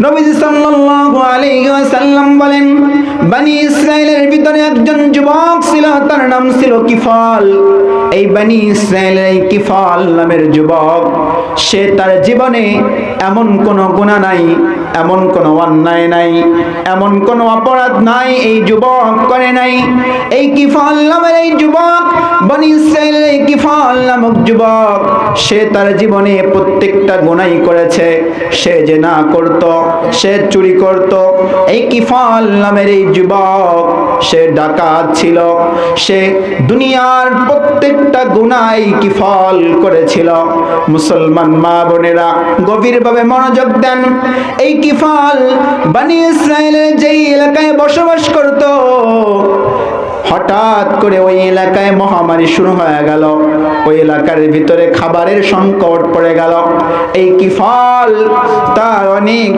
নবীজি সাল্লাল্লাহু আলাইহি ওয়াসাল্লাম বলেন, বনি ইসরাইলের ভিতরে একজন যুবক ছিল, তার নাম ছিল কিফাল। এই বনি ইসরাইলের এই কিফাল নামের যুবক, সে তার জীবনে এমন কোনো গুনাহ নাই, এমন কোনো অন্যায় নাই, এমন কোনো অপরাধ নাই এই যুবক করে নাই। এই কিফাল নামের এই যুবক, বনি ইসরাইলের এই কিফাল নামক যুবক, সে তার জীবনে প্রত্যেকটা গুনাহই করেছে। সে জিনা করত, সে চুরি করত। এই কিফাল নামের এই যুবক, সে ডাকাত ছিল, সে দুনিয়ার প্রত্যেকটা গুনাহ কিফাল করেছিল। মুসলমান মা বোনেরা গভীরভাবে মনোযোগ দেন। এই কিফাল বনি ইসরাইলের যেই এলাকায় বসবাস করত, হঠাৎ করে ওই এলাকায় মহামারী শুরু হয়ে গেল। ওই এলাকার ভিতরে খাবারের সংকট পড়ে গেল। এই কিফাল তার অনেক